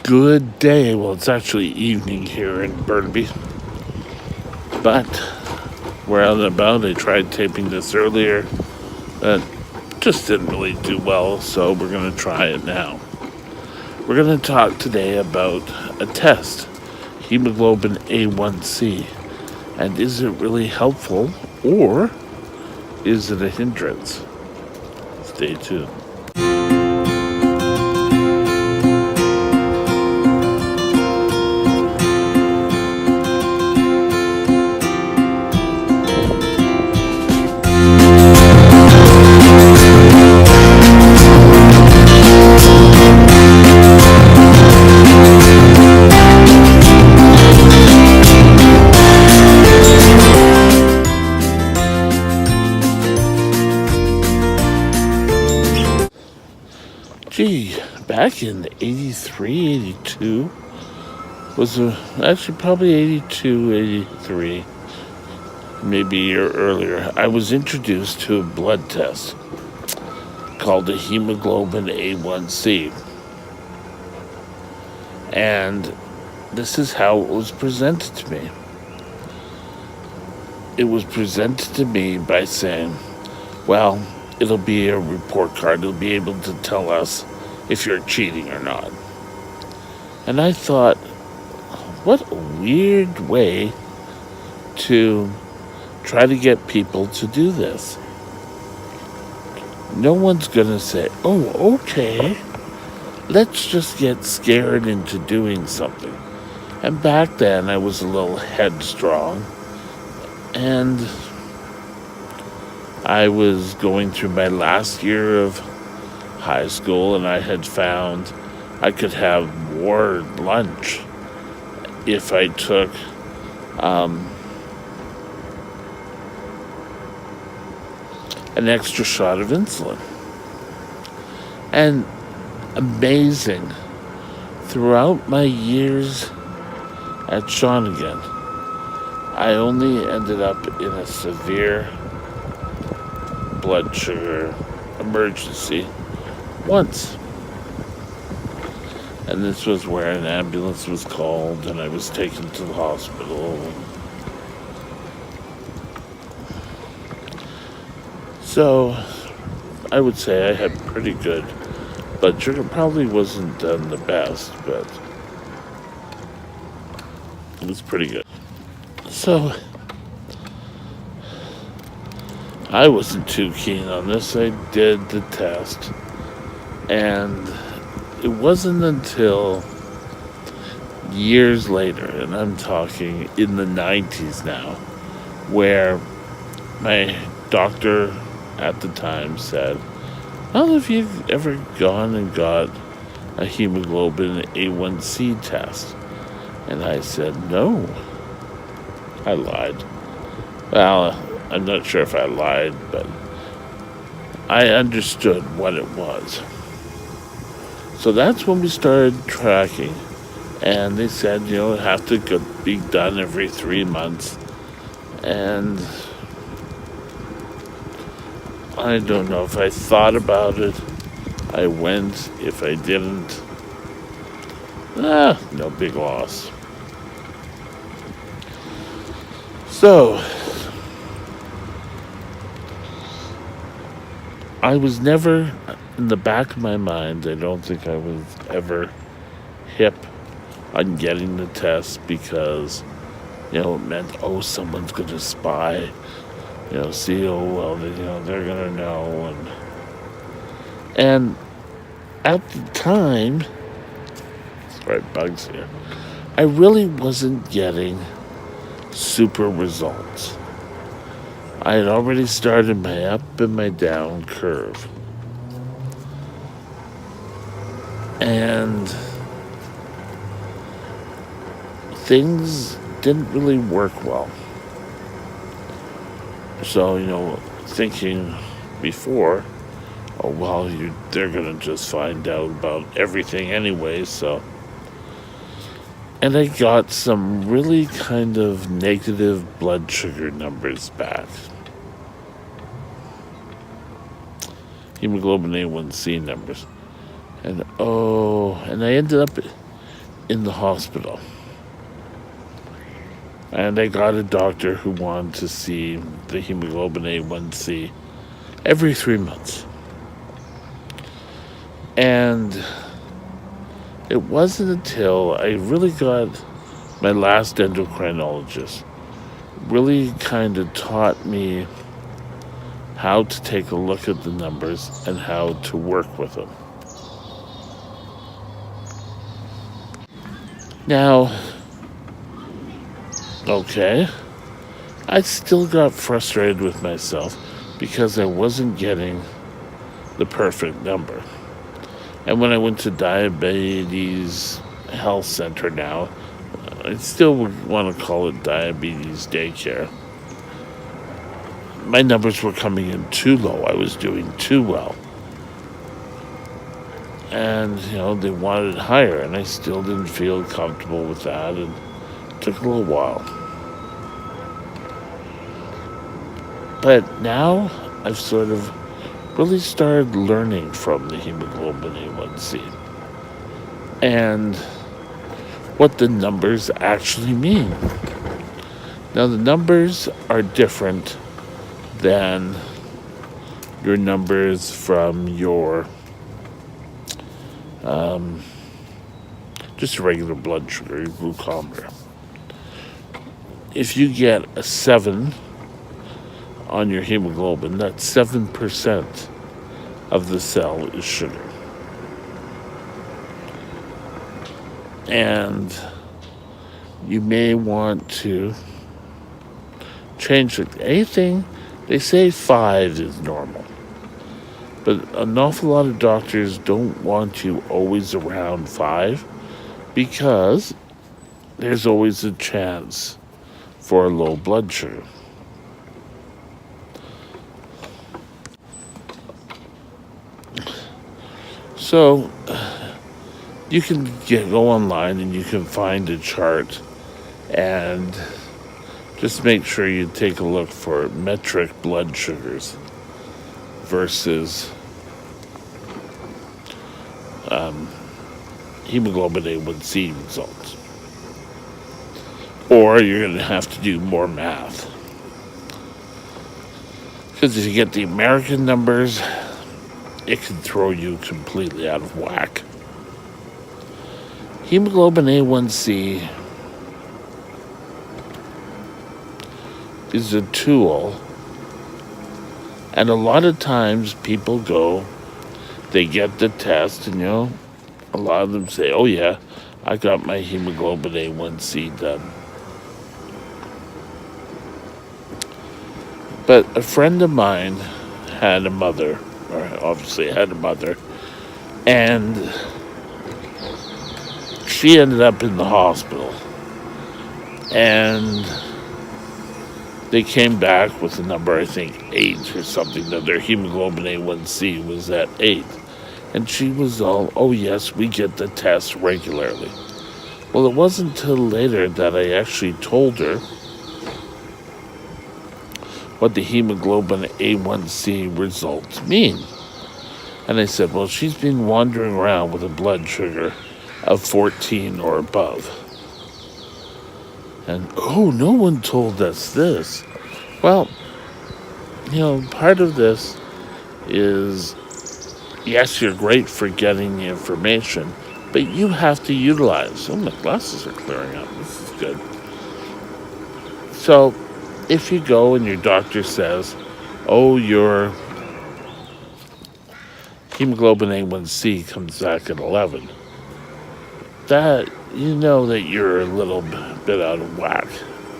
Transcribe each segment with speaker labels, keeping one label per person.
Speaker 1: Good day. Well, it's actually evening here in Burnaby, but we're out and about. I tried taping this earlier, but just didn't really do well, so we're going to try it now. We're going to talk today about a test, hemoglobin A1c, and is it really helpful or is it a hindrance? Stay tuned. Gee, back in 83, 82, actually probably 82, 83, maybe a year earlier, I was introduced to a blood test called the hemoglobin A1c. And this is how it was presented to me. It was presented to me by saying, well, it'll be a report card. It'll be able to tell us if you're cheating or not. And I thought, what a weird way to try to get people to do this. No one's going to say, oh, okay, let's just get scared into doing something. And back then, I was a little headstrong, and I was going through my last year of high school, and I had found I could have more lunch if I took an extra shot of insulin. And amazing, throughout my years at Shawnigan, I only ended up in a severe blood sugar emergency once. And this was where an ambulance was called and I was taken to the hospital. So I would say I had pretty good blood sugar. Probably wasn't done the best, but it was pretty good. So I wasn't too keen on this. I did the test, and it wasn't until years later, and I'm talking in the 90s now, where my doctor at the time said, well, have you ever gone and got a hemoglobin A1c test? And I said, no. I lied. Well, I'm not sure if I lied, but I understood what it was. So that's when we started tracking. And they said, it have to be done every 3 months. And I don't know if I thought about it. I went. If I didn't, no big loss. So I was never, in the back of my mind, I don't think I was ever hip on getting the test because, it meant, someone's going to spy, see, they're going to know. And at the time, sorry, bugs here, I really wasn't getting super results. I had already started my up and my down curve. And things didn't really work well. So, thinking before, they're going to just find out about everything anyway, so. And I got some really kind of negative blood sugar numbers back. Hemoglobin A1c numbers. And I ended up in the hospital. And I got a doctor who wanted to see the hemoglobin A1c every 3 months. And it wasn't until I really got my last endocrinologist really kind of taught me how to take a look at the numbers and how to work with them. Now, okay, I still got frustrated with myself because I wasn't getting the perfect number. And when I went to Diabetes Health Center now, I still would want to call it Diabetes Daycare, my numbers were coming in too low. I was doing too well. And, they wanted it higher, and I still didn't feel comfortable with that, and it took a little while. But now I've sort of really started learning from the hemoglobin A1c and what the numbers actually mean. Now, the numbers are different than your numbers from your just regular blood sugar, your glucometer. If you get a 7 on your hemoglobin, that's 7% of the cell is sugar. And you may want to change it. Anything, they say 5 is normal. But an awful lot of doctors don't want you always around 5 because there's always a chance for a low blood sugar. So you can go online and you can find a chart and just make sure you take a look for metric blood sugars versus hemoglobin A1c results. Or you're going to have to do more math. Because if you get the American numbers, it can throw you completely out of whack. Hemoglobin A1c is a tool, and a lot of times people they get the test, and a lot of them say, oh yeah, I got my hemoglobin A1c done. But a friend of mine had a mother, and she ended up in the hospital. And they came back with a number, I think 8 or something, that their hemoglobin A1c was at 8. And she was all, oh yes, we get the test regularly. Well, it wasn't until later that I actually told her what the hemoglobin A1c results mean. And I said, well, she's been wandering around with a blood sugar of 14 or above. And, oh, no one told us this. Well, part of this is, yes, you're great for getting the information, but you have to utilize. Oh, my glasses are clearing up. This is good. So, if you go and your doctor says, oh, your hemoglobin A1c comes back at 11, that, that you're a little bit out of whack.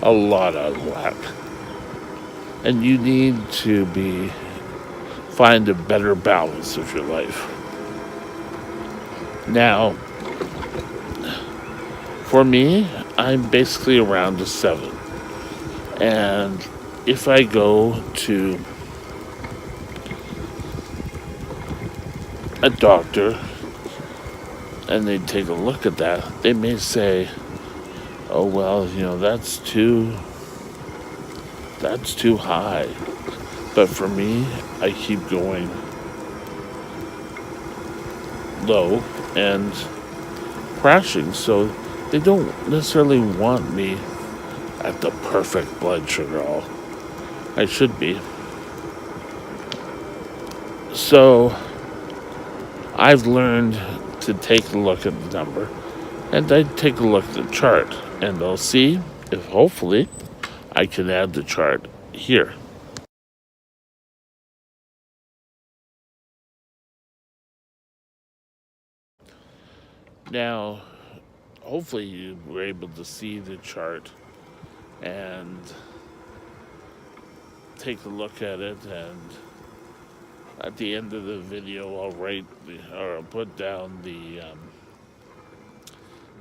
Speaker 1: A lot out of whack. And you need to find a better balance of your life. Now, for me, I'm basically around a 7. And if I go to a doctor and they take a look at that, they may say, oh, well, that's too high. But for me, I keep going low and crashing. So They don't necessarily want me at the perfect blood sugar all I should be. So I've learned to take a look at the number, and I take a look at the chart, and I'll see if hopefully I can add the chart here. Now, hopefully you were able to see the chart and take a look at it, and at the end of the video I'll put down the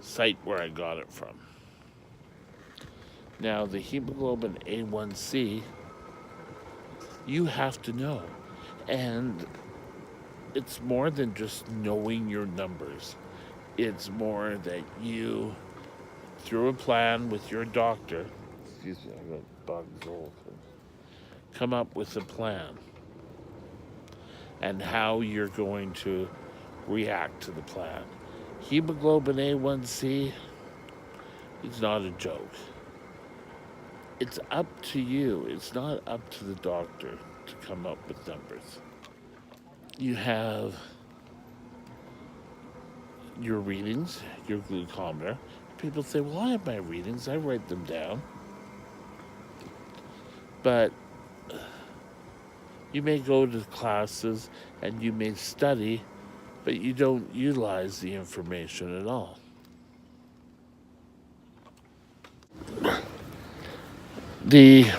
Speaker 1: site where I got it from. Now, the hemoglobin A1c, you have to know, and it's more than just knowing your numbers. It's more that you, through a plan with your doctor, excuse me, I got bugs all come up with a plan and how you're going to react to the plan. Hemoglobin A1c is not a joke. It's up to you. It's not up to the doctor to come up with numbers. You have your readings, your glucometer. People say, well, I have my readings. I write them down. But you may go to classes and you may study, but you don't utilize the information at all. The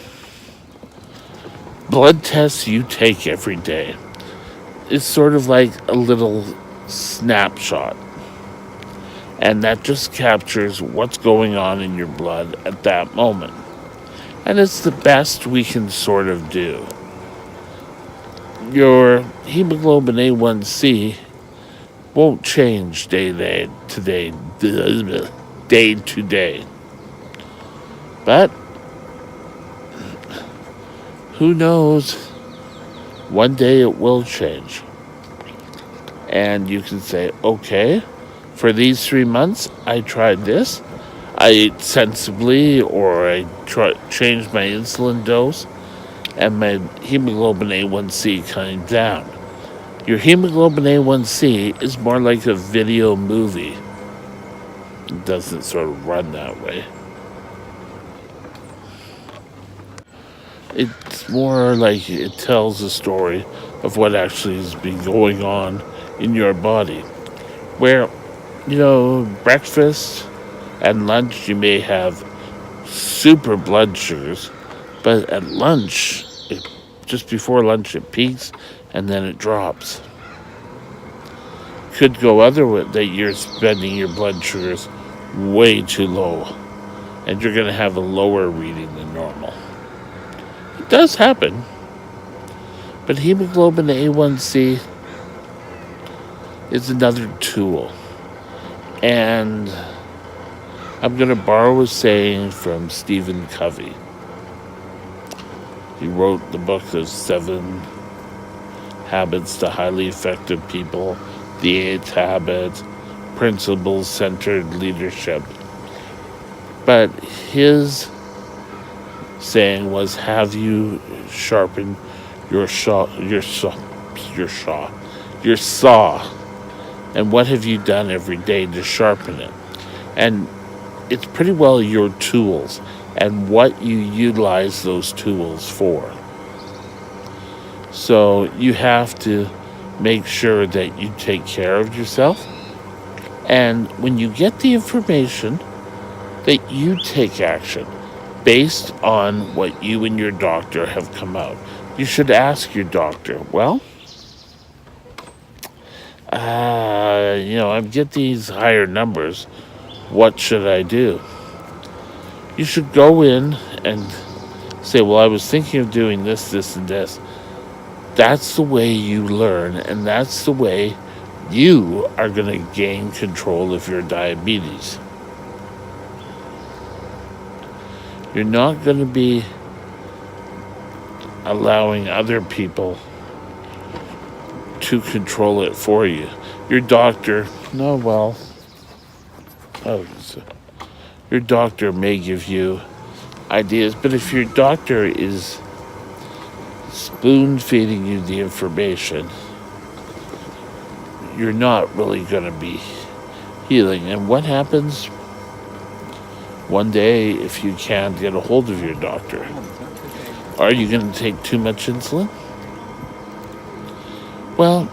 Speaker 1: blood tests you take every day is sort of like a little snapshot. And that just captures what's going on in your blood at that moment. And it's the best we can sort of do. Your hemoglobin A1c won't change day to day. But who knows? One day it will change. And you can say, okay, for these 3 months, I tried this. I ate sensibly, or I changed my insulin dose, and my hemoglobin A1c came down. Your hemoglobin A1c is more like a video movie. It doesn't sort of run that way. It's more like it tells a story of what actually has been going on in your body. Where, breakfast and lunch you may have super blood sugars, but at lunch, just before lunch, it peaks and then it drops. Could go other way, that you're spending your blood sugars way too low, and you're going to have a lower reading than normal. It does happen, but hemoglobin A1c is another tool. And I'm going to borrow a saying from Stephen Covey. He wrote the book, The 7 Habits to Highly Effective People, The 8th Habit, Principle-Centered Leadership. But his saying was, have you sharpened your saw? And what have you done every day to sharpen it? And it's pretty well your tools and what you utilize those tools for. So you have to make sure that you take care of yourself. And when you get the information, that you take action based on what you and your doctor have come out. You should ask your doctor, well, I get these higher numbers. What should I do? You should go in and say, well, I was thinking of doing this, this, and this. That's the way you learn, and that's the way you are going to gain control of your diabetes. You're not going to be allowing other people to control it for you. Your doctor, Your doctor may give you ideas, but if your doctor is spoon feeding you the information, you're not really going to be healing. And what happens one day if you can't get a hold of your doctor? Are you going to take too much insulin? Well,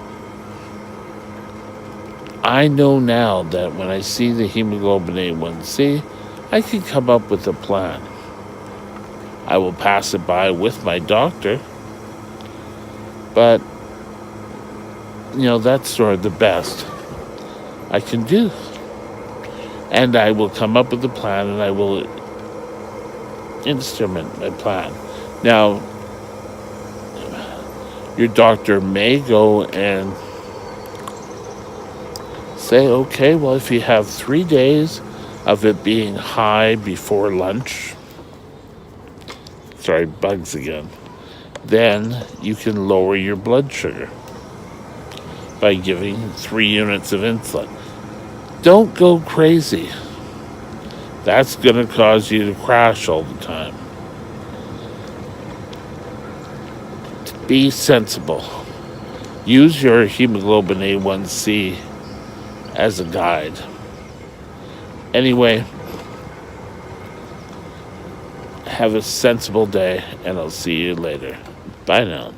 Speaker 1: I know now that when I see the hemoglobin A1c, I can come up with a plan. I will pass it by with my doctor, but, that's sort of the best I can do. And I will come up with a plan, and I will instrument my plan. Now, your doctor may go and say, okay, well, if you have 3 days of it being high before lunch, sorry, bugs again, then you can lower your blood sugar by giving 3 units of insulin. Don't go crazy. That's going to cause you to crash all the time. Be sensible. Use your hemoglobin A1c as a guide. Anyway, have a sensible day, and I'll see you later. Bye now.